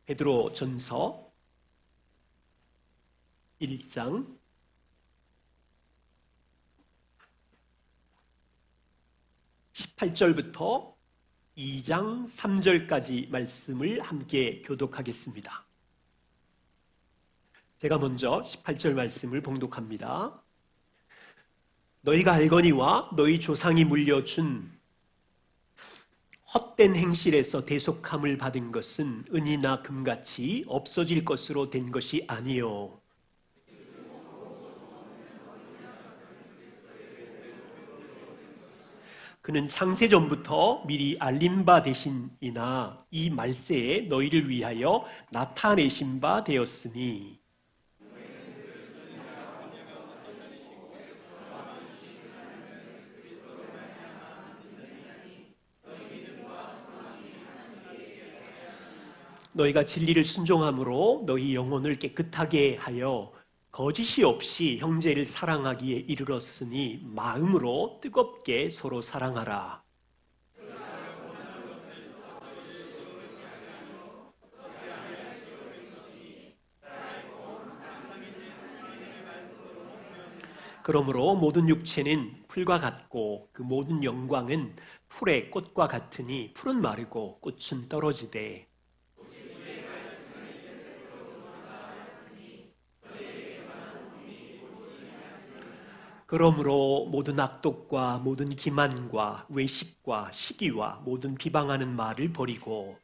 베드로전서 1장 18절부터 2장 3절까지 말씀을 함께 교독하겠습니다. 제가 먼저 18절 말씀을 봉독합니다. 너희가 알거니와 너희 조상이 물려준 헛된 행실에서 대속함을 받은 것은 은이나 금같이 없어질 것으로 된 것이 아니요 그는 창세전부터 미리 알린 바 되신이나 이 말세에 너희를 위하여 나타내신 바 되었으니 너희가 진리를 순종함으로 너희 영혼을 깨끗하게 하여 거짓이 없이 형제를 사랑하기에 이르렀으니 마음으로 뜨겁게 서로 사랑하라. 그러므로 모든 육체는 풀과 같고 그 모든 영광은 풀의 꽃과 같으니 풀은 마르고 꽃은 떨어지되 그러므로 모든 악독과 모든 기만과 외식과 시기와 모든 비방하는 말을 버리고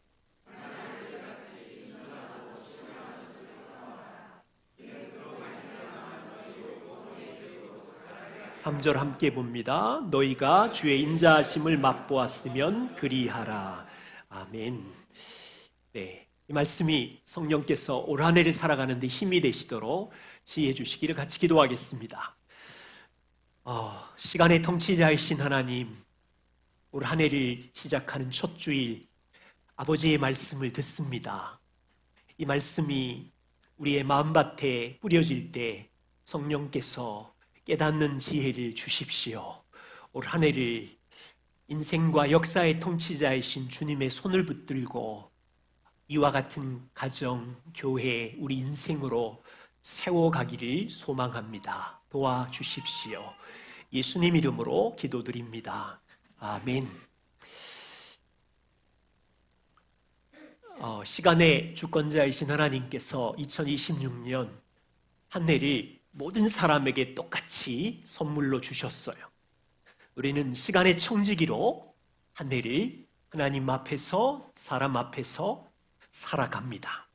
3절 함께 봅니다. 너희가 주의 인자하심을 맛보았으면 그리하라. 아멘. 네, 이 말씀이 성령께서 올 한 해를 살아가는 데 힘이 되시도록 지혜해 주시기를 같이 기도하겠습니다. 시간의 통치자이신 하나님, 올 한 해를 시작하는 첫 주일 아버지의 말씀을 듣습니다. 이 말씀이 우리의 마음밭에 뿌려질 때 성령께서 깨닫는 지혜를 주십시오. 올 한 해를 인생과 역사의 통치자이신 주님의 손을 붙들고 이와 같은 가정, 교회, 우리 인생으로 세워가기를 소망합니다. 도와주십시오. 예수님 이름으로 기도드립니다. 아멘. 시간의 주권자이신 하나님께서 2026년 한 해를 모든 사람에게 똑같이 선물로 주셨어요. 우리는 시간의 청지기로 한 해를 하나님 앞에서 사람 앞에서 살아갑니다.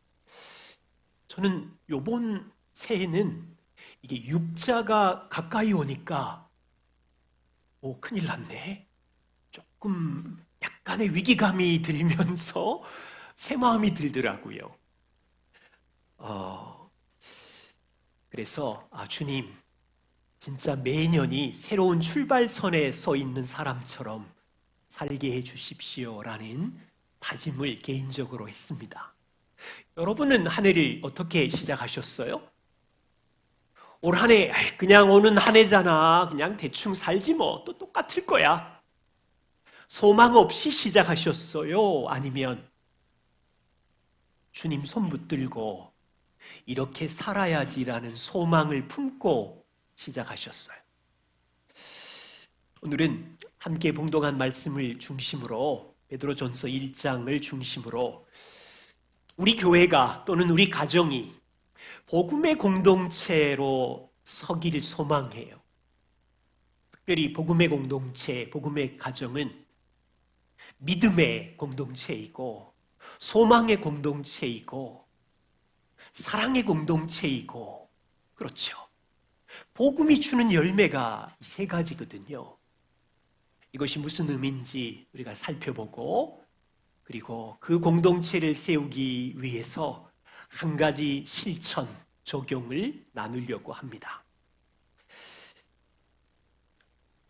저는 이번 새해는 이게 육자가 가까이 오니까 큰일 났네. 조금 약간의 위기감이 들면서 새 마음이 들더라고요. 그래서 주님, 진짜 매년이 새로운 출발선에 서 있는 사람처럼 살게 해 주십시오라는 다짐을 개인적으로 했습니다. 여러분은 한 해를 어떻게 시작하셨어요? 올 한 해 그냥 오는 한 해잖아. 그냥 대충 살지 뭐. 또 똑같을 거야. 소망 없이 시작하셨어요? 아니면 주님 손 붙들고 이렇게 살아야지라는 소망을 품고 시작하셨어요? 오늘은 함께 봉독한 말씀을 중심으로 베드로전서 1장을 중심으로 우리 교회가 또는 우리 가정이 복음의 공동체로 서기를 소망해요. 특별히 복음의 공동체, 복음의 가정은 믿음의 공동체이고 소망의 공동체이고 사랑의 공동체이고 그렇죠. 복음이 주는 열매가 이 세 가지거든요. 이것이 무슨 의미인지 우리가 살펴보고 그리고 그 공동체를 세우기 위해서 한 가지 실천, 적용을 나누려고 합니다.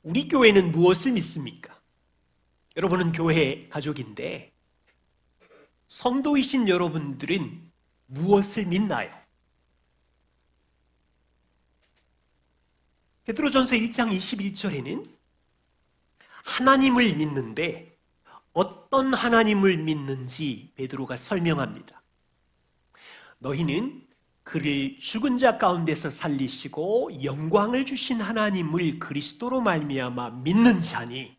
우리 교회는 무엇을 믿습니까? 여러분은 교회 가족인데 성도이신 여러분들은 무엇을 믿나요? 베드로전서 1장 21절에는 하나님을 믿는데 어떤 하나님을 믿는지 베드로가 설명합니다. 너희는 그를 죽은 자 가운데서 살리시고 영광을 주신 하나님을 그리스도로 말미암아 믿는 자니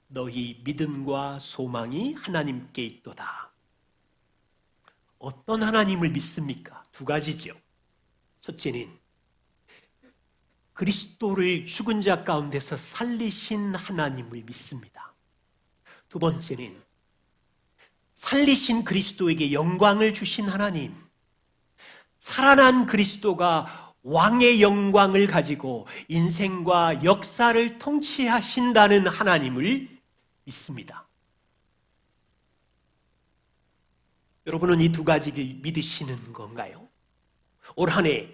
너희 믿음과 소망이 하나님께 있도다. 어떤 하나님을 믿습니까? 두 가지죠. 첫째는 그리스도를 죽은 자 가운데서 살리신 하나님을 믿습니다. 두 번째는 살리신 그리스도에게 영광을 주신 하나님, 살아난 그리스도가 왕의 영광을 가지고 인생과 역사를 통치하신다는 하나님을 믿습니다. 여러분은 이 두 가지를 믿으시는 건가요? 올 한 해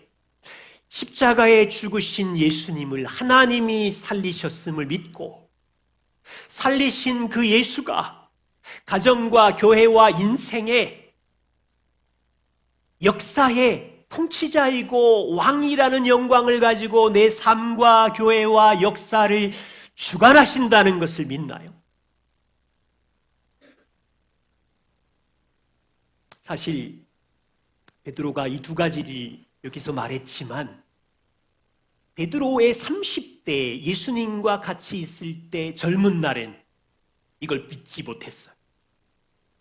십자가에 죽으신 예수님을 하나님이 살리셨음을 믿고 살리신 그 예수가 가정과 교회와 인생의 역사의 통치자이고 왕이라는 영광을 가지고 내 삶과 교회와 역사를 주관하신다는 것을 믿나요? 사실 베드로가 이 두 가지를 여기서 말했지만 베드로의 30대 예수님과 같이 있을 때 젊은 날엔 이걸 믿지 못했어요.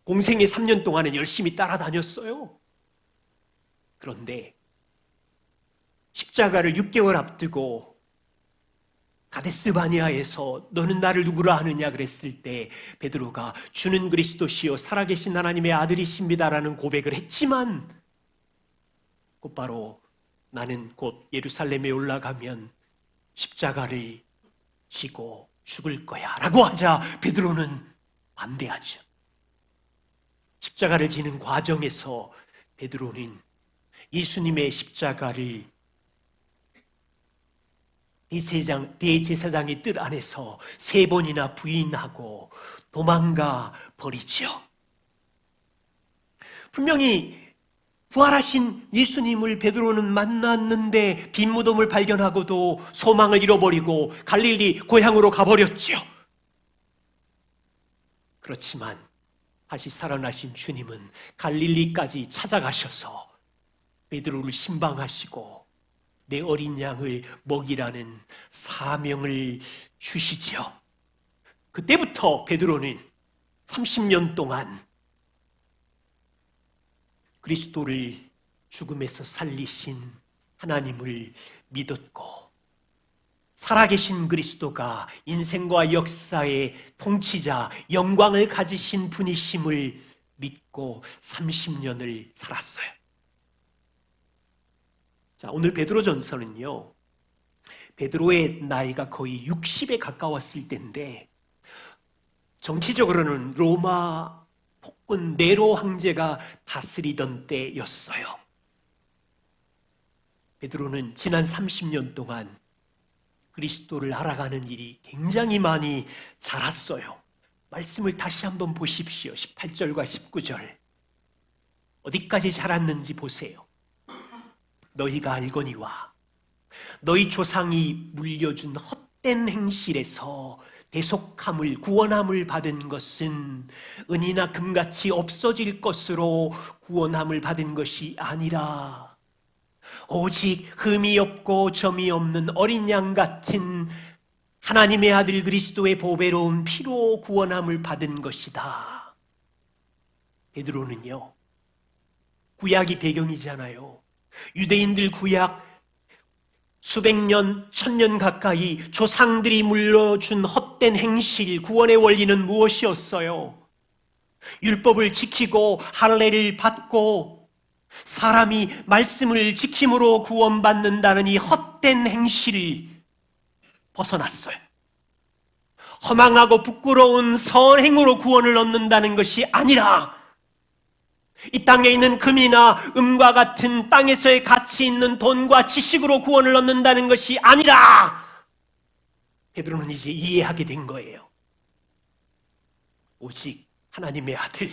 공생의 3년 동안은 열심히 따라다녔어요. 그런데 십자가를 6개월 앞두고 가데스 바니아에서 너는 나를 누구라 하느냐 그랬을 때 베드로가 주는 그리스도시요 살아계신 하나님의 아들이십니다라는 고백을 했지만 곧바로 나는 곧 예루살렘에 올라가면 십자가를 지고 죽을 거야 라고 하자 베드로는 반대하죠. 십자가를 지는 과정에서 베드로는 예수님의 십자가를 대제사장의 뜰 안에서 3번이나 부인하고 도망가 버리죠. 분명히 부활하신 예수님을 베드로는 만났는데 빈 무덤을 발견하고도 소망을 잃어버리고 갈릴리 고향으로 가버렸죠. 그렇지만 다시 살아나신 주님은 갈릴리까지 찾아가셔서 베드로를 신방하시고 내 어린 양을 먹이라는 사명을 주시지요. 그때부터 베드로는 30년 동안 그리스도를 죽음에서 살리신 하나님을 믿었고 살아계신 그리스도가 인생과 역사의 통치자, 영광을 가지신 분이심을 믿고 30년을 살았어요. 자, 오늘 베드로전서는요, 베드로의 나이가 거의 60에 가까웠을 때인데 정치적으로는 로마 폭군 네로 황제가 다스리던 때였어요. 베드로는 지난 30년 동안 그리스도를 알아가는 일이 굉장히 많이 자랐어요. 말씀을 다시 한번 보십시오. 18절과 19절. 어디까지 자랐는지 보세요. 너희가 알거니와 너희 조상이 물려준 헛된 행실에서 대속함을 구원함을 받은 것은 은이나 금같이 없어질 것으로 구원함을 받은 것이 아니라 오직 흠이 없고 점이 없는 어린 양 같은 하나님의 아들 그리스도의 보배로운 피로 구원함을 받은 것이다. 베드로는요, 구약이 배경이잖아요. 유대인들 구약 수백 년, 1000년 가까이 조상들이 물려준 헛된 행실, 구원의 원리는 무엇이었어요? 율법을 지키고 할례를 받고 사람이 말씀을 지킴으로 구원받는다는 이 헛된 행실을 벗어났어요. 허망하고 부끄러운 선행으로 구원을 얻는다는 것이 아니라 이 땅에 있는 금이나 음과 같은 땅에서의 가치 있는 돈과 지식으로 구원을 얻는다는 것이 아니라 베드로는 이제 이해하게 된 거예요. 오직 하나님의 아들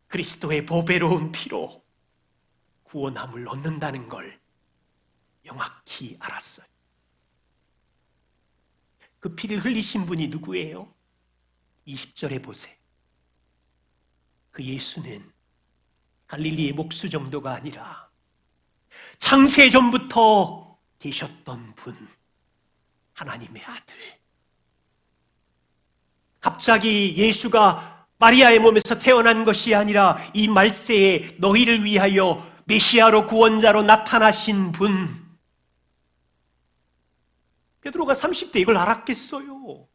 그리스도의 보배로운 피로 구원함을 얻는다는 걸 명확히 알았어요. 그 피를 흘리신 분이 누구예요? 20절에 보세요. 그 예수는 갈릴리의 목수 정도가 아니라 창세 전부터 계셨던 분, 하나님의 아들. 갑자기 예수가 마리아의 몸에서 태어난 것이 아니라 이 말세에 너희를 위하여 메시아로 구원자로 나타나신 분. 베드로가 30대 이걸 알았겠어요?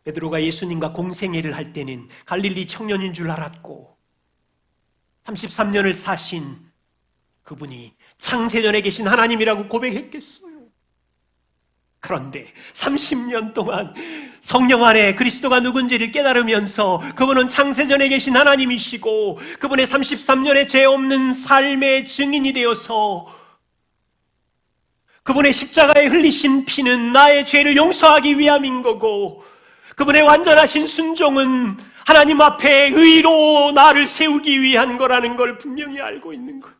베드로가 예수님과 공생애를 할 때는 갈릴리 청년인 줄 알았고 33년을 사신 그분이 창세전에 계신 하나님이라고 고백했겠어요? 그런데 30년 동안 성령 안에 그리스도가 누군지를 깨달으면서 그분은 창세전에 계신 하나님이시고 그분의 33년의 죄 없는 삶의 증인이 되어서 그분의 십자가에 흘리신 피는 나의 죄를 용서하기 위함인 거고 그분의 완전하신 순종은 하나님 앞에 의로 나를 세우기 위한 거라는 걸 분명히 알고 있는 거예요.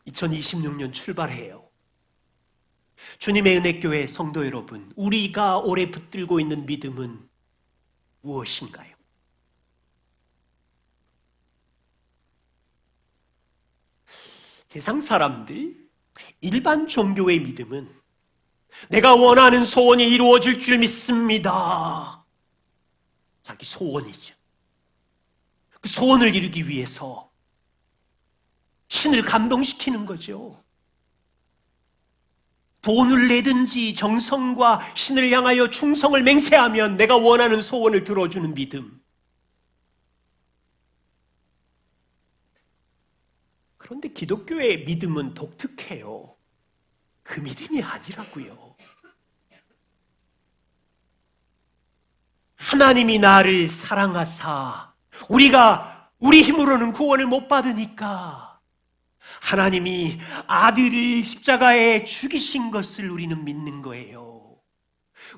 (2026년) 출발해요. 주님의 은혜교회 성도 여러분, 우리가 오래 붙들고 있는 믿음은 무엇인가요? 세상 사람들, 일반 종교의 믿음은 내가 원하는 소원이 이루어질 줄 믿습니다. 자기 소원이죠. 그 소원을 이루기 위해서 신을 감동시키는 거죠. 돈을 내든지 정성과 신을 향하여 충성을 맹세하면 내가 원하는 소원을 들어주는 믿음. 그런데 기독교의 믿음은 독특해요. 그 믿음이 아니라고요. 하나님이 나를 사랑하사 우리 힘으로는 구원을 못 받으니까 하나님이 아들을 십자가에 죽이신 것을 우리는 믿는 거예요.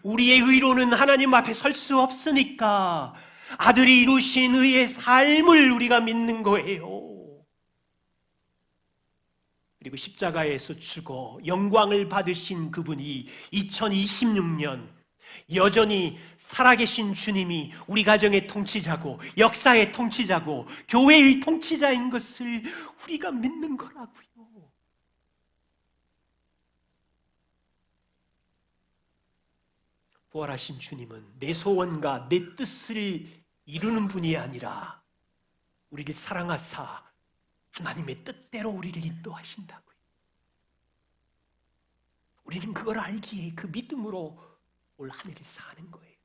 우리의 의로는 하나님 앞에 설 수 없으니까 아들이 이루신 의의 삶을 우리가 믿는 거예요. 그리고 십자가에서 죽어 영광을 받으신 그분이 2026년 여전히 살아계신 주님이 우리 가정의 통치자고 역사의 통치자고 교회의 통치자인 것을 우리가 믿는 거라고요. 부활하신 주님은 내 소원과 내 뜻을 이루는 분이 아니라 우리를 사랑하사 하나님의 뜻대로 우리를 인도하신다고요. 우리는 그걸 알기에 그 믿음으로 올 한 해를 사는 거예요.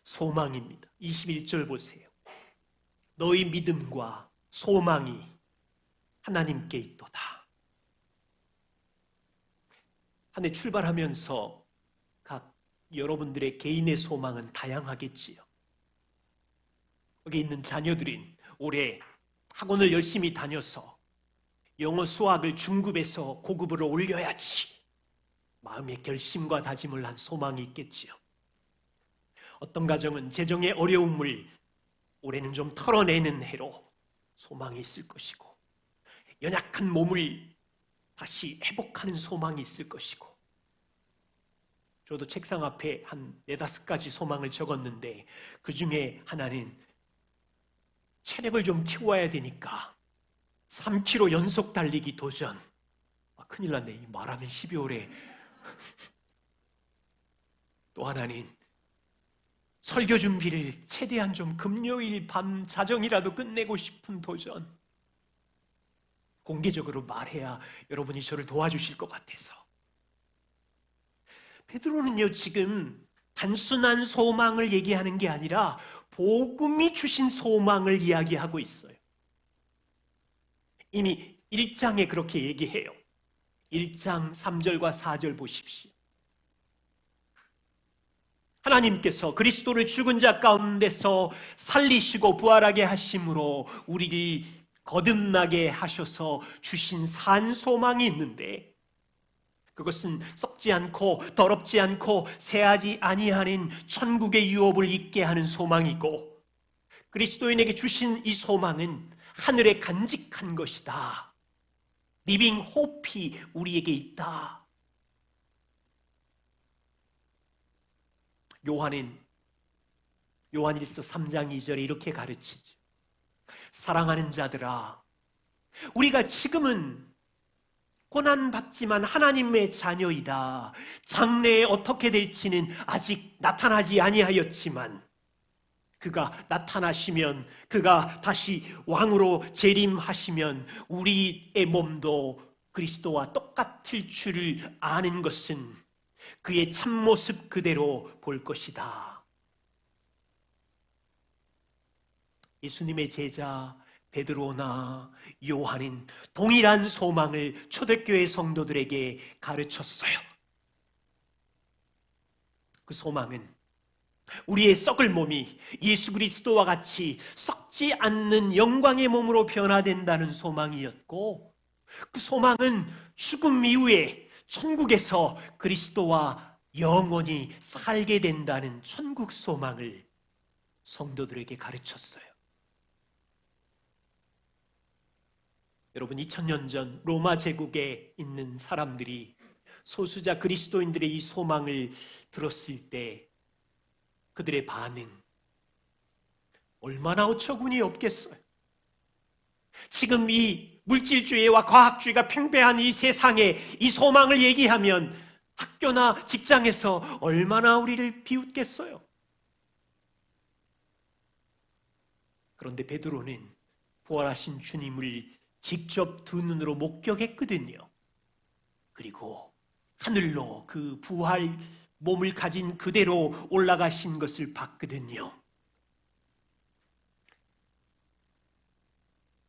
소망입니다. 21절 보세요. 너희 믿음과 소망이 하나님께 있도다. 한 해 출발하면서 각 여러분들의 개인의 소망은 다양하겠지요. 여기 있는 자녀들인 올해 학원을 열심히 다녀서 영어 수학을 중급에서 고급으로 올려야지 마음의 결심과 다짐을 한 소망이 있겠지요. 어떤 가정은 재정의 어려움을 올해는 좀 털어내는 해로 소망이 있을 것이고 연약한 몸을 다시 회복하는 소망이 있을 것이고 저도 책상 앞에 한 4-5가지 소망을 적었는데 그 중에 하나는 체력을 좀 키워야 되니까 3km 연속 달리기 도전. 큰일 났네. 이 말하는 12월에. 또 하나는 설교 준비를 최대한 좀 금요일 밤 자정이라도 끝내고 싶은 도전. 공개적으로 말해야 여러분이 저를 도와주실 것 같아서. 베드로는요, 지금 단순한 소망을 얘기하는 게 아니라 복음이 주신 소망을 이야기하고 있어요. 이미 1장에 그렇게 얘기해요. 1장 3절과 4절 보십시오. 하나님께서 그리스도를 죽은 자 가운데서 살리시고 부활하게 하심으로 우리를 거듭나게 하셔서 주신 산 소망이 있는데 그것은 썩지 않고 더럽지 않고 새하지 아니하는 천국의 유업을 잊게 하는 소망이고 그리스도인에게 주신 이 소망은 하늘에 간직한 것이다. 리빙 호프이 우리에게 있다. 요한일서 3장 2절에 이렇게 가르치죠. 사랑하는 자들아, 우리가 지금은 고난받지만 하나님의 자녀이다. 장래에 어떻게 될지는 아직 나타나지 아니하였지만 그가 나타나시면, 그가 다시 왕으로 재림하시면 우리의 몸도 그리스도와 똑같을 줄을 아는 것은 그의 참모습 그대로 볼 것이다. 예수님의 제자 베드로나 요한은 동일한 소망을 초대교회 성도들에게 가르쳤어요. 그 소망은 우리의 썩을 몸이 예수 그리스도와 같이 썩지 않는 영광의 몸으로 변화된다는 소망이었고, 그 소망은 죽음 이후에 천국에서 그리스도와 영원히 살게 된다는 천국 소망을 성도들에게 가르쳤어요. 여러분, 2000년 전 로마 제국에 있는 사람들이 소수자 그리스도인들의 이 소망을 들었을 때 그들의 반응 얼마나 어처구니 없겠어요. 지금 이 물질주의와 과학주의가 팽배한 이 세상에 이 소망을 얘기하면 학교나 직장에서 얼마나 우리를 비웃겠어요. 그런데 베드로는 부활하신 주님을 직접 두 눈으로 목격했거든요. 그리고 하늘로 그 부활 몸을 가진 그대로 올라가신 것을 봤거든요.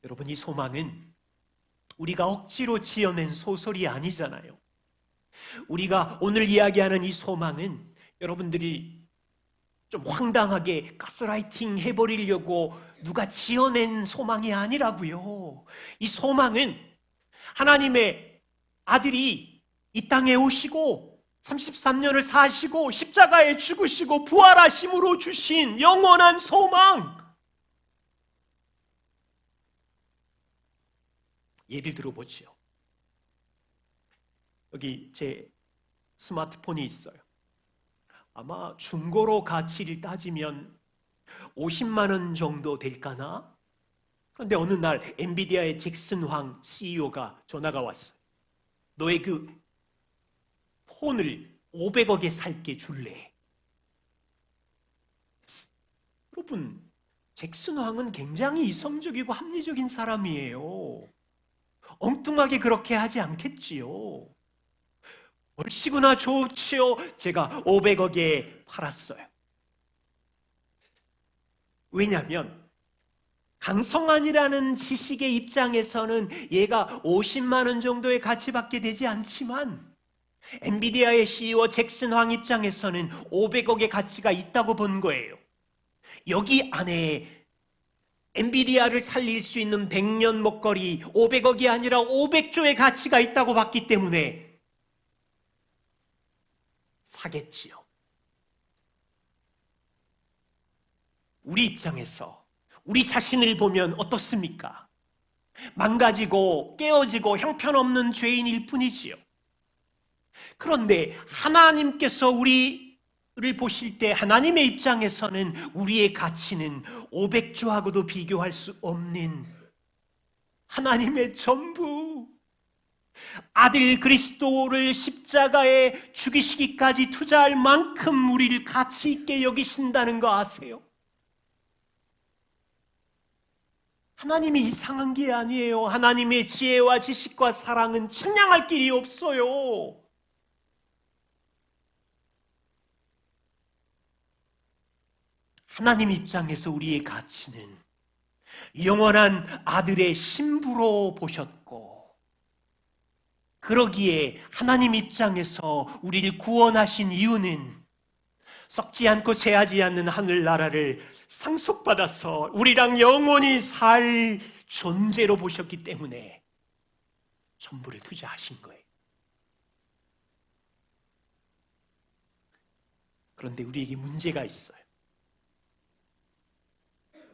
여러분, 이 소망은 우리가 억지로 지어낸 소설이 아니잖아요. 우리가 오늘 이야기하는 이 소망은 여러분들이 좀 황당하게 가스라이팅 해버리려고 누가 지어낸 소망이 아니라고요. 이 소망은 하나님의 아들이 이 땅에 오시고 33년을 사시고 십자가에 죽으시고 부활하심으로 주신 영원한 소망. 예를 들어보죠. 여기 제 스마트폰이 있어요. 아마 중고로 가치를 따지면 50만 원 정도 될까나? 그런데 어느 날 엔비디아의 잭슨 황 CEO가 전화가 왔어요. 너의 그 폰을 500억에 살게 줄래? 여러분, 잭슨 황은 굉장히 이성적이고 합리적인 사람이에요. 엉뚱하게 그렇게 하지 않겠지요. 얼씨구나 좋지요. 제가 500억에 팔았어요. 왜냐하면 강성환이라는 지식의 입장에서는 얘가 50만 원 정도의 가치밖에 되지 않지만 엔비디아의 CEO 잭슨 황 입장에서는 500억의 가치가 있다고 본 거예요. 여기 안에 엔비디아를 살릴 수 있는 100년 먹거리 500억이 아니라 500조의 가치가 있다고 봤기 때문에 사겠지요. 우리 입장에서 우리 자신을 보면 어떻습니까? 망가지고 깨어지고 형편없는 죄인일 뿐이지요. 그런데 하나님께서 우리를 보실 때 하나님의 입장에서는 우리의 가치는 500조하고도 비교할 수 없는 하나님의 전부, 아들 그리스도를 십자가에 죽이시기까지 투자할 만큼 우리를 가치 있게 여기신다는 거 아세요? 하나님이 이상한 게 아니에요. 하나님의 지혜와 지식과 사랑은 측량할 길이 없어요. 하나님 입장에서 우리의 가치는 영원한 아들의 신부로 보셨고, 그러기에 하나님 입장에서 우리를 구원하신 이유는 썩지 않고 새하지 않는 하늘나라를 상속받아서 우리랑 영원히 살 존재로 보셨기 때문에 전부를 투자하신 거예요. 그런데 우리에게 문제가 있어요.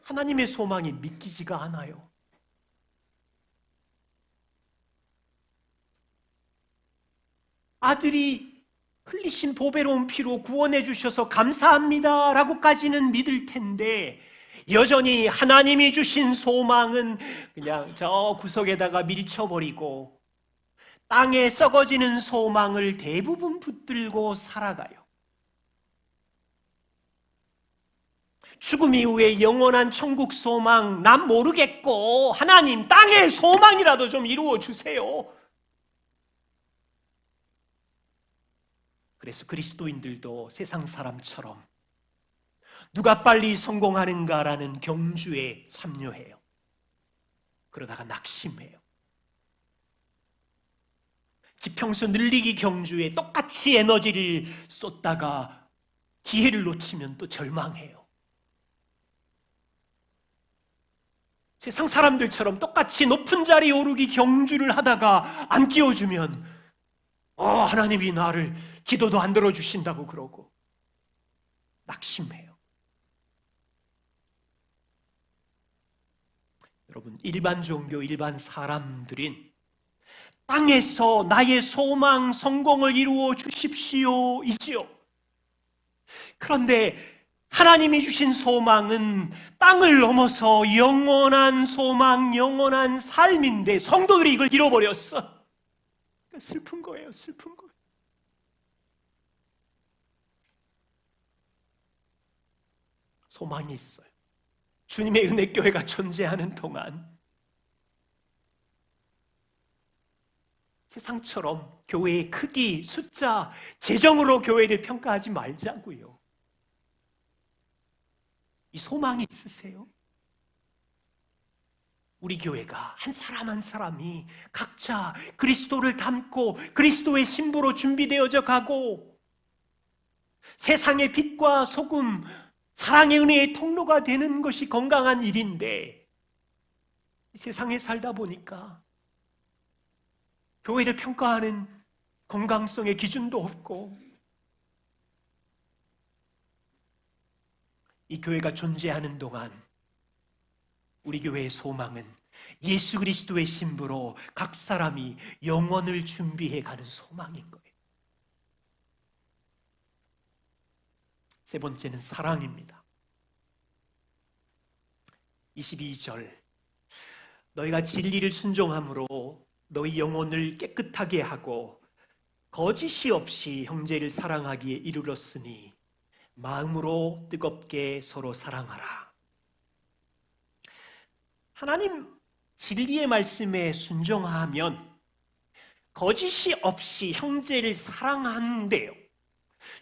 하나님의 소망이 믿기지가 않아요. 아들이 흘리신 보배로운 피로 구원해 주셔서 감사합니다 라고까지는 믿을 텐데, 여전히 하나님이 주신 소망은 그냥 저 구석에다가 밀쳐버리고 땅에 썩어지는 소망을 대부분 붙들고 살아가요. 죽음 이후에 영원한 천국 소망 난 모르겠고, 하나님 땅의 소망이라도 좀 이루어 주세요. 그래서 그리스도인들도 세상 사람처럼 누가 빨리 성공하는가라는 경주에 참여해요. 그러다가 낙심해요. 지평수 늘리기 경주에 똑같이 에너지를 쏟다가 기회를 놓치면 또 절망해요. 세상 사람들처럼 똑같이 높은 자리에 오르기 경주를 하다가 안 끼워주면 하나님이 나를 기도도 안 들어주신다고 그러고 낙심해요. 여러분, 일반 종교, 일반 사람들인 땅에서 나의 소망, 성공을 이루어 주십시오 이지요. 그런데 하나님이 주신 소망은 땅을 넘어서 영원한 소망, 영원한 삶인데 성도들이 이걸 잃어버렸어. 슬픈 거예요, 슬픈 거예요. 소망이 있어요. 주님의 은혜교회가 존재하는 동안 세상처럼 교회의 크기, 숫자, 재정으로 교회를 평가하지 말자고요. 이 소망이 있으세요? 우리 교회가 한 사람 한 사람이 각자 그리스도를 닮고 그리스도의 신부로 준비되어져 가고 세상의 빛과 소금, 사랑의 은혜의 통로가 되는 것이 건강한 일인데, 세상에 살다 보니까 교회를 평가하는 건강성의 기준도 없고, 이 교회가 존재하는 동안 우리 교회의 소망은 예수 그리스도의 신부로 각 사람이 영원을 준비해 가는 소망인 거예요. 세 번째는 사랑입니다. 22절, 너희가 진리를 순종함으로 너희 영혼을 깨끗하게 하고 거짓이 없이 형제를 사랑하기에 이르렀으니 마음으로 뜨겁게 서로 사랑하라. 하나님 진리의 말씀에 순종하면 거짓이 없이 형제를 사랑한대요.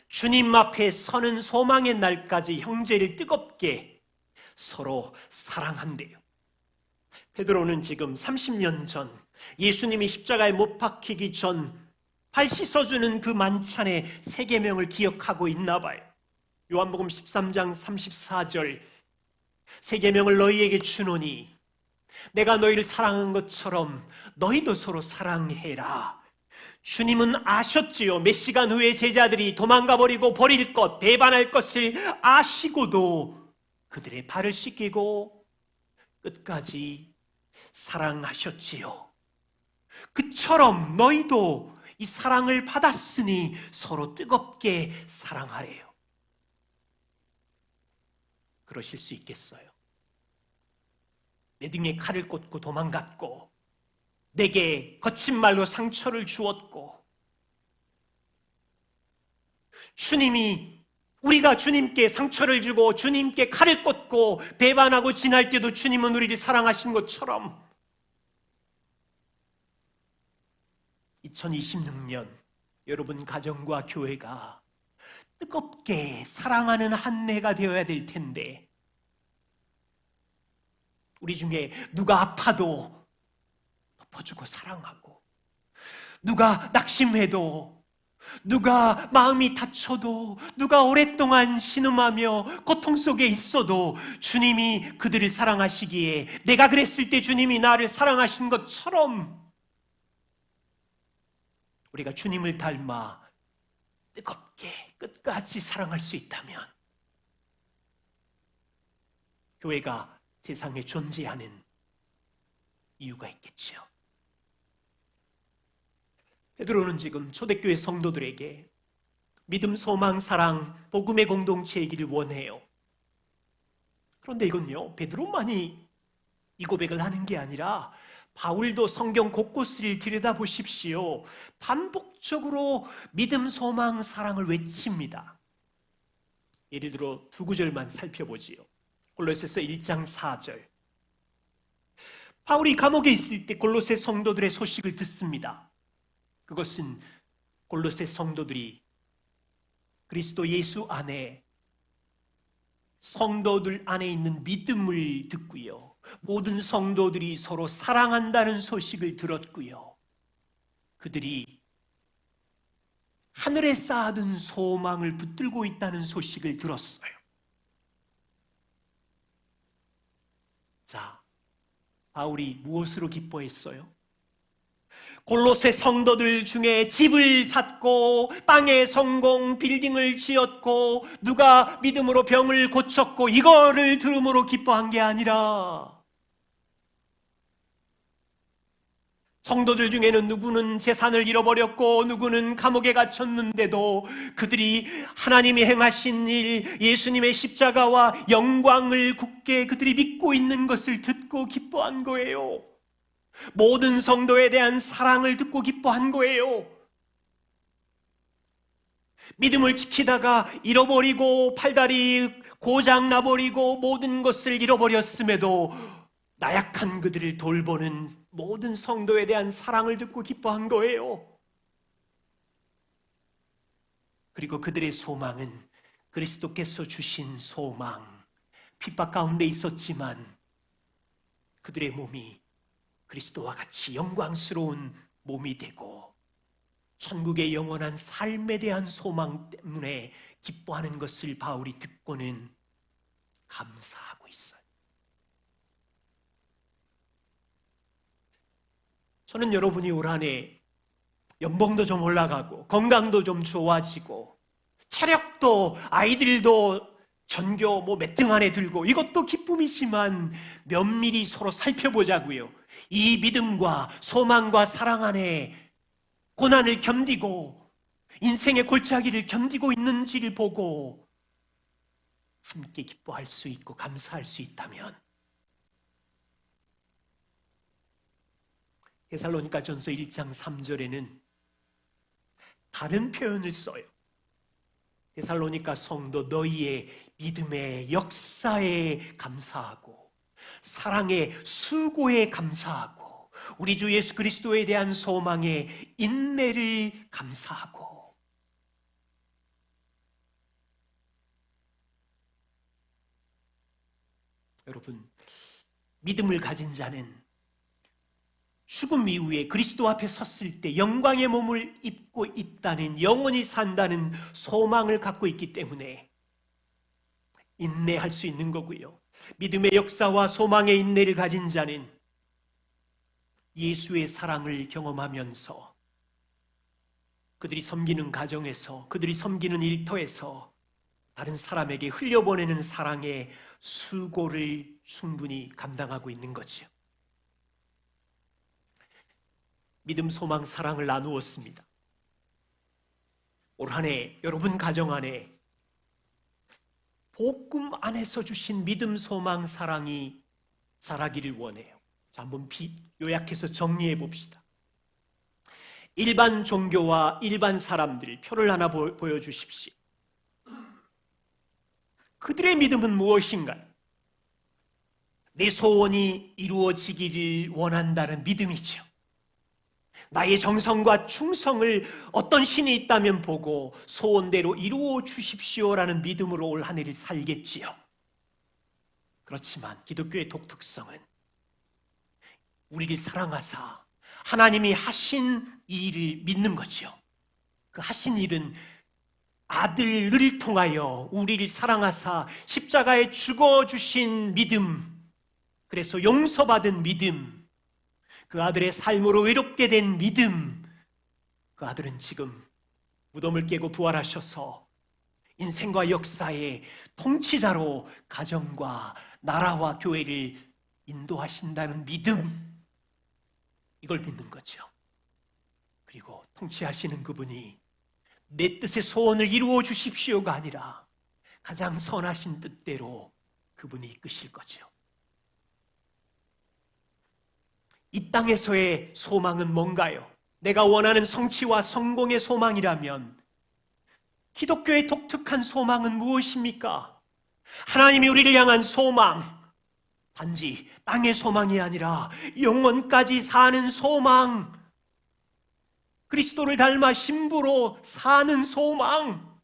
주님 앞에 서는 소망의 날까지 형제를 뜨겁게 서로 사랑한대요. 베드로는 지금 30년 전 예수님이 십자가에 못 박히기 전 발 씻어주는 그 만찬의 세 계명을 기억하고 있나 봐요. 요한복음 13장 34절, 세 계명을 너희에게 주노니 내가 너희를 사랑한 것처럼 너희도 서로 사랑해라. 주님은 아셨지요. 몇 시간 후에 제자들이 도망가 버리고 버릴 것, 배반할 것을 아시고도 그들의 발을 씻기고 끝까지 사랑하셨지요. 그처럼 너희도 이 사랑을 받았으니 서로 뜨겁게 사랑하래요. 그러실 수 있겠어요? 내 등에 칼을 꽂고 도망갔고 내게 거친 말로 상처를 주었고, 우리가 주님께 상처를 주고 주님께 칼을 꽂고 배반하고 지날 때도 주님은 우리를 사랑하신 것처럼 2026년 여러분 가정과 교회가 뜨겁게 사랑하는 한 해가 되어야 될 텐데, 우리 중에 누가 아파도 덮어주고 사랑하고, 누가 낙심해도, 누가 마음이 다쳐도, 누가 오랫동안 신음하며 고통 속에 있어도 주님이 그들을 사랑하시기에 내가 그랬을 때 주님이 나를 사랑하신 것처럼 우리가 주님을 닮아 뜨겁게 끝까지 사랑할 수 있다면 교회가 세상에 존재하는 이유가 있겠죠. 베드로는 지금 초대교회 성도들에게 믿음, 소망, 사랑, 복음의 공동체이기를 원해요. 그런데 이건요, 베드로만이 이 고백을 하는 게 아니라 바울도 성경 곳곳을 들여다보십시오. 반복적으로 믿음, 소망, 사랑을 외칩니다. 예를 들어 두 구절만 살펴보지요. 골로새서 1장 4절. 바울이 감옥에 있을 때 골로새 성도들의 소식을 듣습니다. 그것은 골로새 성도들이 그리스도 예수 안에, 성도들 안에 있는 믿음을 듣고요, 모든 성도들이 서로 사랑한다는 소식을 들었고요, 그들이 하늘에 쌓아둔 소망을 붙들고 있다는 소식을 들었어요. 자, 바울이 무엇으로 기뻐했어요? 골로새 성도들 중에 집을 샀고 땅에 성공 빌딩을 지었고 누가 믿음으로 병을 고쳤고 이거를 들음으로 기뻐한 게 아니라, 성도들 중에는 누구는 재산을 잃어버렸고 누구는 감옥에 갇혔는데도 그들이 하나님이 행하신 일, 예수님의 십자가와 영광을 굳게 그들이 믿고 있는 것을 듣고 기뻐한 거예요. 모든 성도에 대한 사랑을 듣고 기뻐한 거예요. 믿음을 지키다가 잃어버리고 팔다리 고장 나버리고 모든 것을 잃어버렸음에도 나약한 그들을 돌보는 모든 성도에 대한 사랑을 듣고 기뻐한 거예요. 그리고 그들의 소망은 그리스도께서 주신 소망, 핍박 가운데 있었지만 그들의 몸이 그리스도와 같이 영광스러운 몸이 되고 천국의 영원한 삶에 대한 소망 때문에 기뻐하는 것을 바울이 듣고는 감사하고 있어요. 저는 여러분이 올 한 해 연봉도 좀 올라가고 건강도 좀 좋아지고 체력도, 아이들도 전교 몇 등 안에 들고 이것도 기쁨이지만 면밀히 서로 살펴보자고요. 이 믿음과 소망과 사랑 안에 고난을 견디고 인생의 골짜기를 견디고 있는지를 보고 함께 기뻐할 수 있고 감사할 수 있다면, 데살로니가전서 1장 3절에는 다른 표현을 써요. 데살로니가 성도 너희의 믿음의 역사에 감사하고 사랑의 수고에 감사하고 우리 주 예수 그리스도에 대한 소망의 인내를 감사하고. 여러분, 믿음을 가진 자는 죽음 이후에 그리스도 앞에 섰을 때 영광의 몸을 입고 있다는, 영원히 산다는 소망을 갖고 있기 때문에 인내할 수 있는 거고요. 믿음의 역사와 소망의 인내를 가진 자는 예수의 사랑을 경험하면서 그들이 섬기는 가정에서, 그들이 섬기는 일터에서 다른 사람에게 흘려보내는 사랑의 수고를 충분히 감당하고 있는 거죠. 믿음, 소망, 사랑을 나누었습니다. 올 한 해 여러분 가정 안에 복음 안에서 주신 믿음, 소망, 사랑이 자라기를 원해요. 자, 한번 요약해서 정리해 봅시다. 일반 종교와 일반 사람들 표를 하나 보여주십시오. 그들의 믿음은 무엇인가요? 내 소원이 이루어지기를 원한다는 믿음이죠. 나의 정성과 충성을 어떤 신이 있다면 보고 소원대로 이루어 주십시오라는 믿음으로 올 한 해를 살겠지요. 그렇지만 기독교의 독특성은 우리를 사랑하사 하나님이 하신 이 일을 믿는 거죠. 그 하신 일은 아들을 통하여 우리를 사랑하사 십자가에 죽어주신 믿음, 그래서 용서받은 믿음, 그 아들의 삶으로 외롭게 된 믿음, 그 아들은 지금 무덤을 깨고 부활하셔서 인생과 역사의 통치자로 가정과 나라와 교회를 인도하신다는 믿음, 이걸 믿는 거죠. 그리고 통치하시는 그분이 내 뜻의 소원을 이루어 주십시오가 아니라 가장 선하신 뜻대로 그분이 이끄실 거죠. 이 땅에서의 소망은 뭔가요? 내가 원하는 성취와 성공의 소망이라면 기독교의 독특한 소망은 무엇입니까? 하나님이 우리를 향한 소망, 단지 땅의 소망이 아니라 영원까지 사는 소망, 그리스도를 닮아 신부로 사는 소망.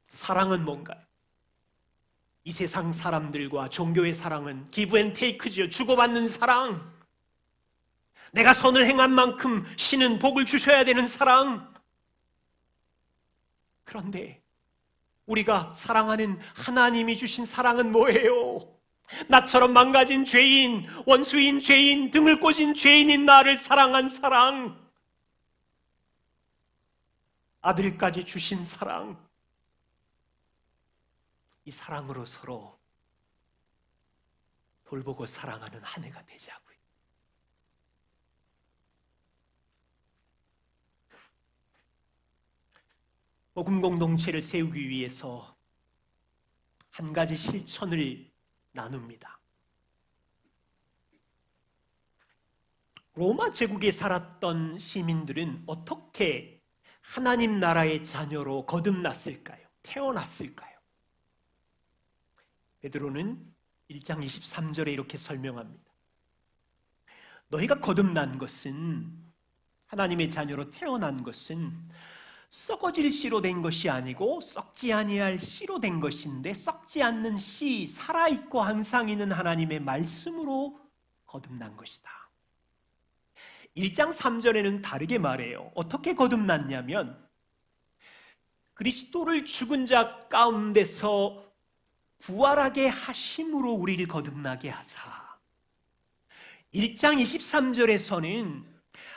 사랑은 뭔가요? 이 세상 사람들과 종교의 사랑은 기브 앤 테이크지요. 주고받는 사랑. 내가 선을 행한 만큼 신은 복을 주셔야 되는 사랑. 그런데 우리가 사랑하는 하나님이 주신 사랑은 뭐예요? 나처럼 망가진 죄인, 원수인 죄인, 등을 꽂은 죄인인 나를 사랑한 사랑. 아들까지 주신 사랑. 이 사랑으로 서로 돌보고 사랑하는 한 해가 되자고요. 복음 공동체를 세우기 위해서 한 가지 실천을 나눕니다. 로마 제국에 살았던 시민들은 어떻게 하나님 나라의 자녀로 거듭났을까요? 태어났을까요? 베드로는 1장 23절에 이렇게 설명합니다. 너희가 거듭난 것은, 하나님의 자녀로 태어난 것은 썩어질 씨로 된 것이 아니고 썩지 아니할 씨로 된 것인데, 썩지 않는 씨, 살아있고 항상 있는 하나님의 말씀으로 거듭난 것이다. 1장 3절에는 다르게 말해요. 어떻게 거듭났냐면 그리스도를 죽은 자 가운데서 부활하게 하심으로 우리를 거듭나게 하사. 1장 23절에서는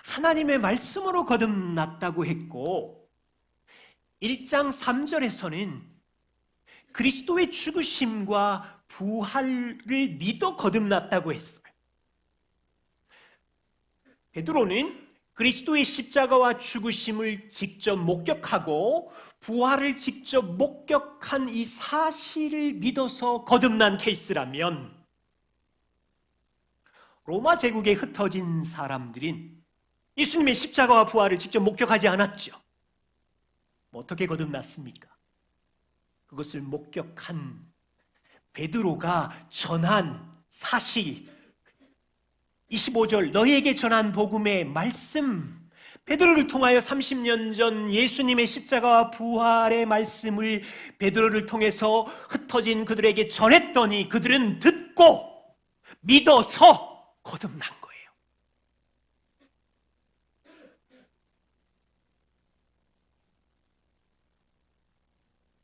하나님의 말씀으로 거듭났다고 했고, 1장 3절에서는 그리스도의 죽으심과 부활을 믿어 거듭났다고 했어요. 베드로는 그리스도의 십자가와 죽으심을 직접 목격하고 부활을 직접 목격한 이 사실을 믿어서 거듭난 케이스라면, 로마 제국에 흩어진 사람들은 예수님의 십자가와 부활을 직접 목격하지 않았죠. 어떻게 거듭났습니까? 그것을 목격한 베드로가 전한 사실, 25절 너희에게 전한 복음의 말씀, 베드로를 통하여 30년 전 예수님의 십자가와 부활의 말씀을 베드로를 통해서 흩어진 그들에게 전했더니 그들은 듣고 믿어서 거듭난 거예요.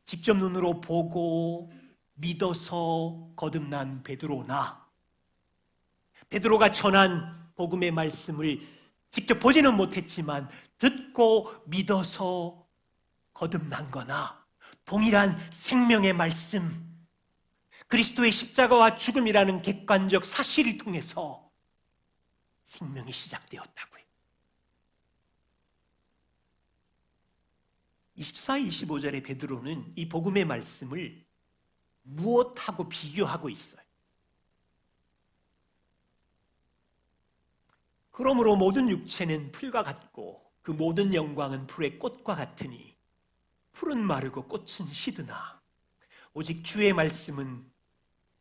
직접 눈으로 보고 믿어서 거듭난 베드로나, 베드로가 전한 복음의 말씀을 직접 보지는 못했지만 듣고 믿어서 거듭난 거나, 동일한 생명의 말씀, 그리스도의 십자가와 죽음이라는 객관적 사실을 통해서 생명이 시작되었다고요. 24, 25절의 베드로는 이 복음의 말씀을 무엇하고 비교하고 있어요? 그러므로 모든 육체는 풀과 같고 그 모든 영광은 풀의 꽃과 같으니 풀은 마르고 꽃은 시드나 오직 주의 말씀은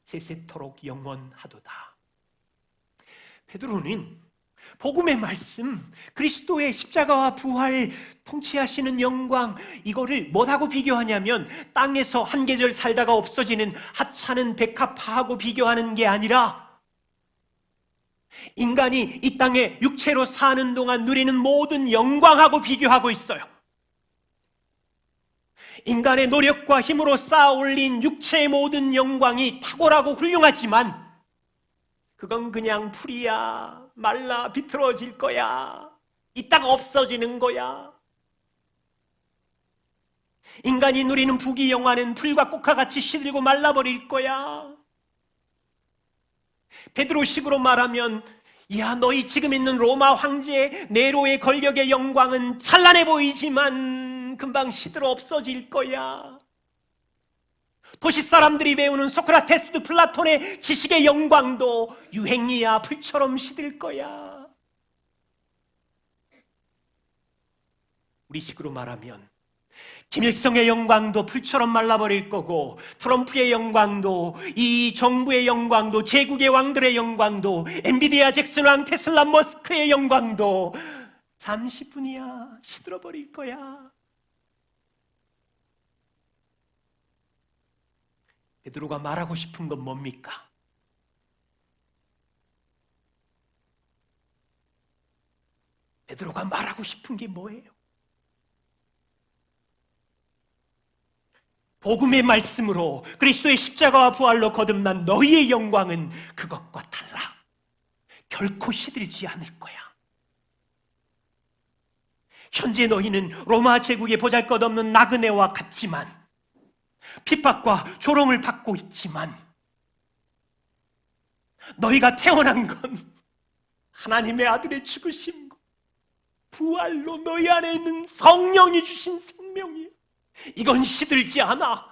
세세토록 영원하도다. 베드로는 복음의 말씀, 그리스도의 십자가와 부활, 통치하시는 영광, 이거를 뭐하고 비교하냐면 땅에서 한 계절 살다가 없어지는 하찮은 백합화하고 비교하는 게 아니라 인간이 이 땅에 육체로 사는 동안 누리는 모든 영광하고 비교하고 있어요. 인간의 노력과 힘으로 쌓아 올린 육체의 모든 영광이 탁월하고 훌륭하지만 그건 그냥 풀이야. 말라 비틀어질 거야. 이따가 없어지는 거야. 인간이 누리는 부귀 영화는 풀과 꽃과 같이 시들고 말라버릴 거야. 베드로식으로 말하면 야, 너희 지금 있는 로마 황제 네로의 권력의 영광은 찬란해 보이지만 금방 시들어 없어질 거야. 도시 사람들이 배우는 소크라테스, 플라톤의 지식의 영광도 유행이야 불처럼 시들 거야. 우리식으로 말하면 김일성의 영광도 불처럼 말라버릴 거고, 트럼프의 영광도, 이 정부의 영광도, 제국의 왕들의 영광도, 엔비디아 잭슨 왕, 테슬라 머스크의 영광도 잠시뿐이야 시들어버릴 거야. 베드로가 말하고 싶은 건 뭡니까? 베드로가 말하고 싶은 게 뭐예요? 복음의 말씀으로 그리스도의 십자가와 부활로 거듭난 너희의 영광은 그것과 달라. 결코 시들지 않을 거야. 현재 너희는 로마 제국의 보잘것없는 나그네와 같지만, 핍박과 조롱을 받고 있지만, 너희가 태어난 건 하나님의 아들의 죽으심과 부활로 너희 안에 있는 성령이 주신 생명이야. 이건 시들지 않아.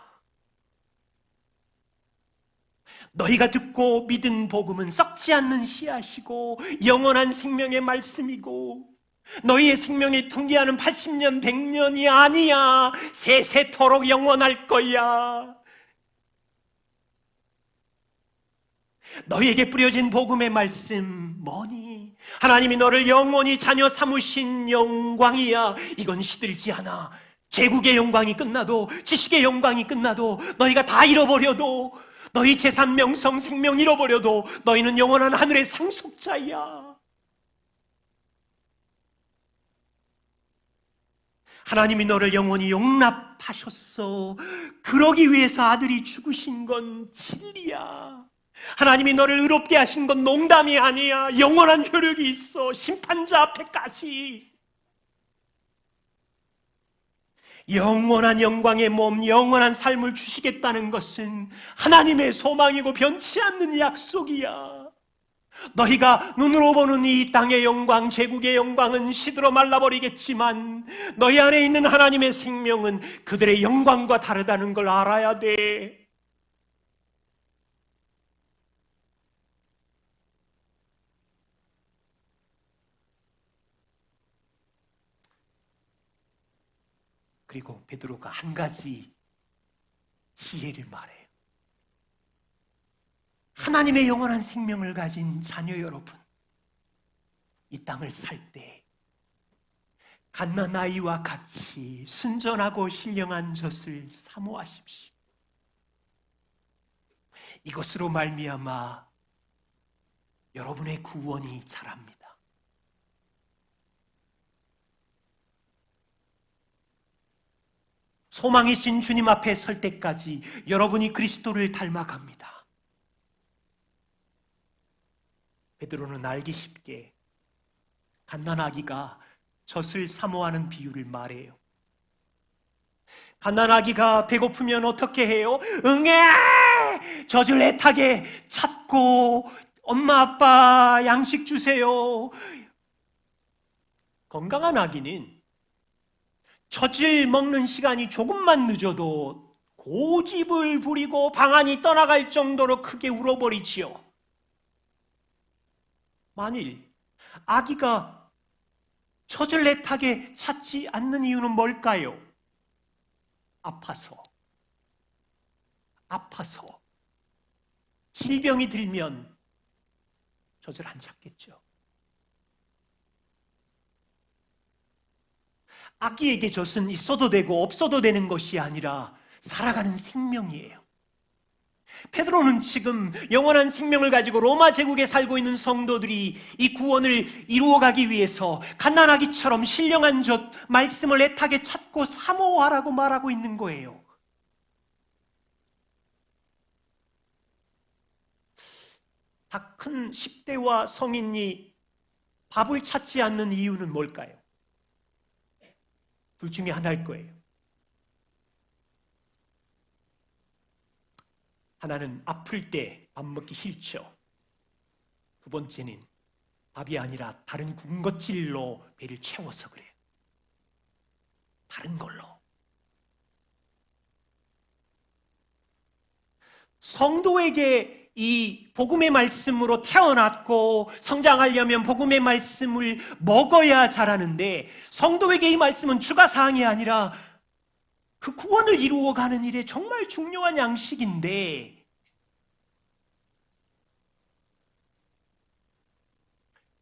너희가 듣고 믿은 복음은 썩지 않는 씨앗이고 영원한 생명의 말씀이고, 너희의 생명이 통기하는 80년, 100년이 아니야. 세세토록 영원할 거야. 너희에게 뿌려진 복음의 말씀 뭐니? 하나님이 너를 영원히 자녀 삼으신 영광이야. 이건 시들지 않아. 제국의 영광이 끝나도, 지식의 영광이 끝나도, 너희가 다 잃어버려도, 너희 재산, 명성, 생명 잃어버려도 너희는 영원한 하늘의 상속자야. 하나님이 너를 영원히 용납하셨어. 그러기 위해서 아들이 죽으신 건 진리야. 하나님이 너를 의롭게 하신 건 농담이 아니야. 영원한 효력이 있어. 심판자 앞에까지. 영원한 영광의 몸, 영원한 삶을 주시겠다는 것은 하나님의 소망이고 변치 않는 약속이야. 너희가 눈으로 보는 이 땅의 영광, 제국의 영광은 시들어 말라버리겠지만, 너희 안에 있는 하나님의 생명은 그들의 영광과 다르다는 걸 알아야 돼. 그리고 베드로가 한 가지 지혜를 말해요. 하나님의 영원한 생명을 가진 자녀 여러분, 이 땅을 살 때 갓난 아이와 같이 순전하고 신령한 젖을 사모하십시오. 이것으로 말미암아 여러분의 구원이 자랍니다. 소망이신 주님 앞에 설 때까지 여러분이 그리스도를 닮아갑니다. 베드로는 알기 쉽게 갓난아기가 젖을 사모하는 비유를 말해요. 갓난아기가 배고프면 어떻게 해요? 응애! 젖을 애타게 찾고 엄마 아빠 양식 주세요. 건강한 아기는 젖을 먹는 시간이 조금만 늦어도 고집을 부리고 방안이 떠나갈 정도로 크게 울어버리지요. 만일 아기가 젖을 애타게 찾지 않는 이유는 뭘까요? 아파서. 질병이 들면 젖을 안 찾겠죠. 아기에게 젖은 있어도 되고 없어도 되는 것이 아니라 살아가는 생명이에요. 베드로는 지금 영원한 생명을 가지고 로마 제국에 살고 있는 성도들이 이 구원을 이루어가기 위해서 갓난아기처럼 신령한 젖, 말씀을 애타게 찾고 사모하라고 말하고 있는 거예요. 다 큰 10대와 성인이 밥을 찾지 않는 이유는 뭘까요? 둘 중에 하나일 거예요. 하나는 아플 때 밥 먹기 싫죠. 두 번째는 밥이 아니라 다른 군것질로 배를 채워서 그래요. 다른 걸로. 성도에게 이 복음의 말씀으로 태어났고 성장하려면 복음의 말씀을 먹어야 자라는데, 성도에게 이 말씀은 추가사항이 아니라 그 구원을 이루어가는 일에 정말 중요한 양식인데,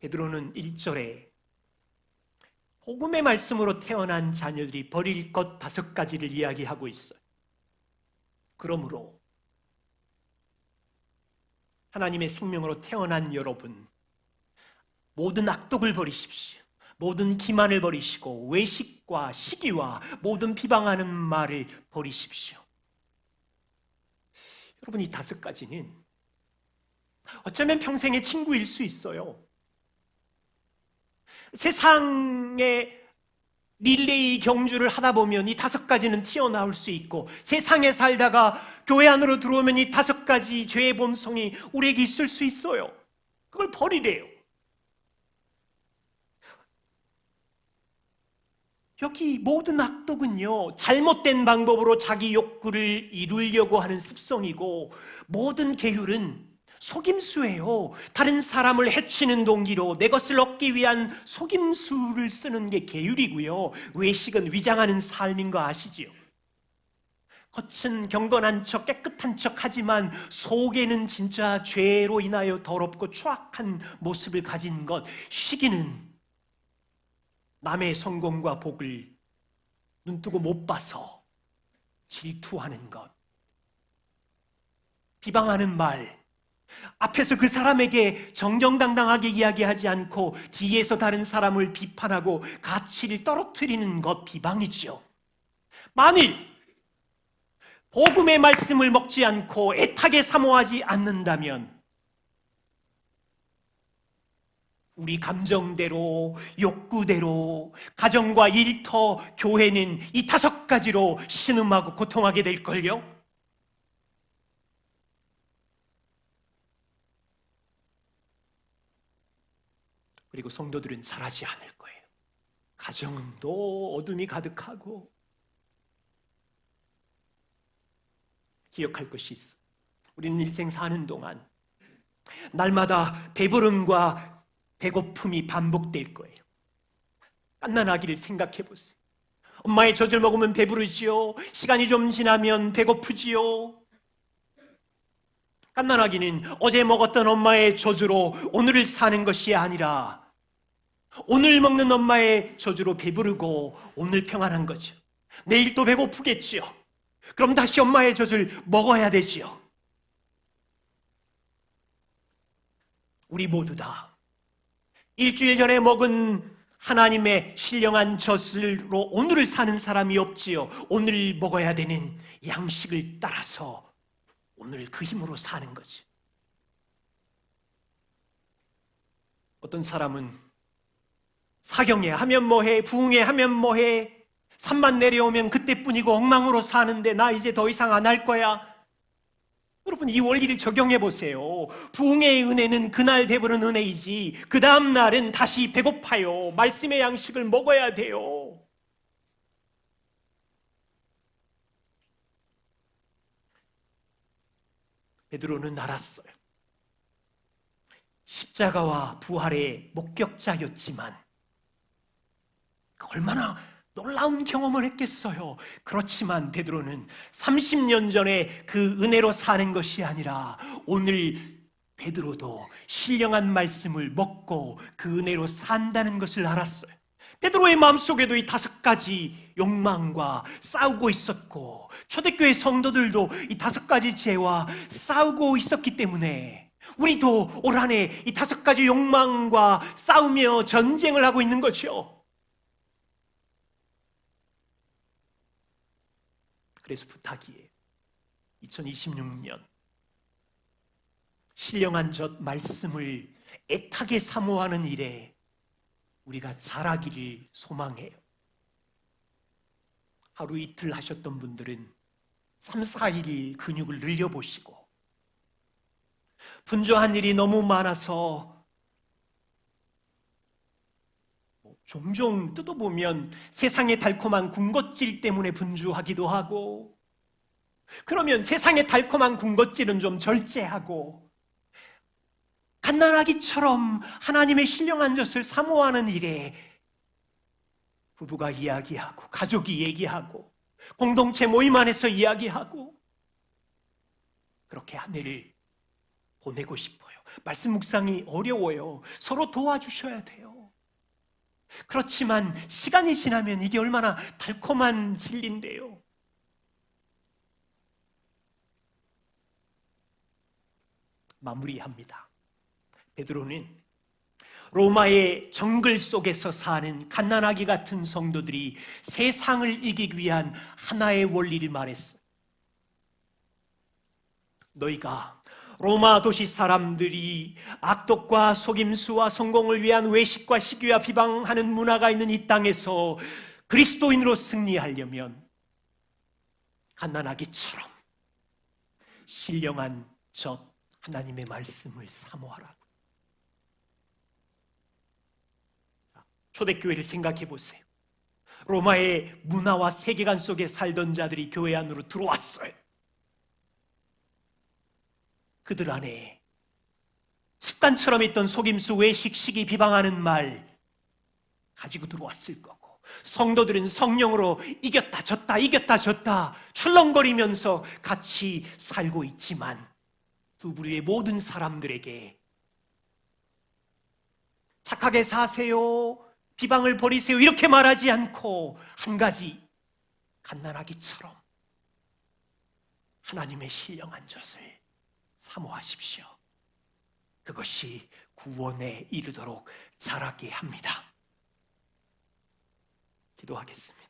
베드로는 1절에 복음의 말씀으로 태어난 자녀들이 버릴 것 5가지를 이야기하고 있어요. 그러므로 하나님의 생명으로 태어난 여러분, 모든 악독을 버리십시오. 모든 기만을 버리시고 외식과 시기와 모든 비방하는 말을 버리십시오. 여러분, 이 5가지는 어쩌면 평생의 친구일 수 있어요. 세상의 릴레이 경주를 하다 보면 이 5가지는 튀어나올 수 있고, 세상에 살다가 교회 안으로 들어오면 이 5가지 죄의 본성이 우리에게 있을 수 있어요. 그걸 버리래요. 여기 모든 악독은요, 잘못된 방법으로 자기 욕구를 이루려고 하는 습성이고, 모든 계율은 속임수예요. 다른 사람을 해치는 동기로 내 것을 얻기 위한 속임수를 쓰는 게 계율이고요. 외식은 위장하는 삶인 거 아시지요? 겉은 경건한 척, 깨끗한 척 하지만 속에는 진짜 죄로 인하여 더럽고 추악한 모습을 가진 것. 시기는 남의 성공과 복을 눈뜨고 못 봐서 질투하는 것. 비방하는 말, 앞에서 그 사람에게 정정당당하게 이야기하지 않고 뒤에서 다른 사람을 비판하고 가치를 떨어뜨리는 것, 비방이죠. 만일 복음의 말씀을 먹지 않고 애타게 사모하지 않는다면 우리 감정대로, 욕구대로, 가정과 일터, 교회는 이 5가지로 신음하고 고통하게 될걸요? 그리고 성도들은 잘하지 않을 거예요. 가정도 어둠이 가득하고. 기억할 것이 있어. 우리는 일생 사는 동안 날마다 배부름과 배고픔이 반복될 거예요. 갓난아기를 생각해 보세요. 엄마의 젖을 먹으면 배부르지요. 시간이 좀 지나면 배고프지요. 갓난아기는 어제 먹었던 엄마의 젖으로 오늘을 사는 것이 아니라 오늘 먹는 엄마의 젖으로 배부르고 오늘 평안한 거죠. 내일 또 배고프겠지요. 그럼 다시 엄마의 젖을 먹어야 되지요. 우리 모두 다 일주일 전에 먹은 하나님의 신령한 젖으로 오늘을 사는 사람이 없지요. 오늘 먹어야 되는 양식을 따라서 오늘 그 힘으로 사는 거지. 어떤 사람은 사경에 하면 뭐해, 부흥에 하면 뭐해, 산만 내려오면 그때뿐이고 엉망으로 사는데 나 이제 더 이상 안 할 거야. 여러분, 이 원리를 적용해 보세요. 부흥의 은혜는 그날 배부른 은혜이지 그 다음 날은 다시 배고파요. 말씀의 양식을 먹어야 돼요. 베드로는 알았어요. 십자가와 부활의 목격자였지만 얼마나 놀라운 경험을 했겠어요. 그렇지만 베드로는 30년 전에 그 은혜로 사는 것이 아니라 오늘 베드로도 신령한 말씀을 먹고 그 은혜로 산다는 것을 알았어요. 베드로의 마음속에도 이 5가지 욕망과 싸우고 있었고 초대교회 성도들도 이 5가지 죄와 싸우고 있었기 때문에 우리도 올 한 해 이 5가지 욕망과 싸우며 전쟁을 하고 있는 거죠. 그래서 부탁이에요. 2026년 신령한 젖 말씀을 애타게 사모하는 일에 우리가 잘하기를 소망해요. 하루 이틀 하셨던 분들은 3, 4일 근육을 늘려보시고, 분주한 일이 너무 많아서 종종 뜯어보면 세상의 달콤한 군것질 때문에 분주하기도 하고, 그러면 세상의 달콤한 군것질은 좀 절제하고, 갓난아기처럼 하나님의 신령한 젖을 사모하는 일에 부부가 이야기하고, 가족이 얘기하고, 공동체 모임 안에서 이야기하고, 그렇게 한 해를 보내고 싶어요. 말씀 묵상이 어려워요. 서로 도와주셔야 돼요. 그렇지만 시간이 지나면 이게 얼마나 달콤한 진리인데요. 마무리합니다. 베드로는 로마의 정글 속에서 사는 갓난아기 같은 성도들이 세상을 이기기 위한 하나의 원리를 말했어요. 너희가 로마 도시 사람들이 악독과 속임수와 성공을 위한 외식과 시기와 비방하는 문화가 있는 이 땅에서 그리스도인으로 승리하려면 갓난아기처럼 신령한 젖 하나님의 말씀을 사모하라고. 초대교회를 생각해 보세요. 로마의 문화와 세계관 속에 살던 자들이 교회 안으로 들어왔어요. 그들 안에 습관처럼 있던 속임수, 외식, 시기, 비방하는 말 가지고 들어왔을 거고, 성도들은 성령으로 이겼다 졌다 이겼다 졌다 출렁거리면서 같이 살고 있지만 두 부류의 모든 사람들에게 착하게 사세요, 비방을 버리세요 이렇게 말하지 않고 한 가지, 갓난아기처럼 하나님의 신령한 젖을 사모하십시오. 그것이 구원에 이르도록 자라게 합니다. 기도하겠습니다.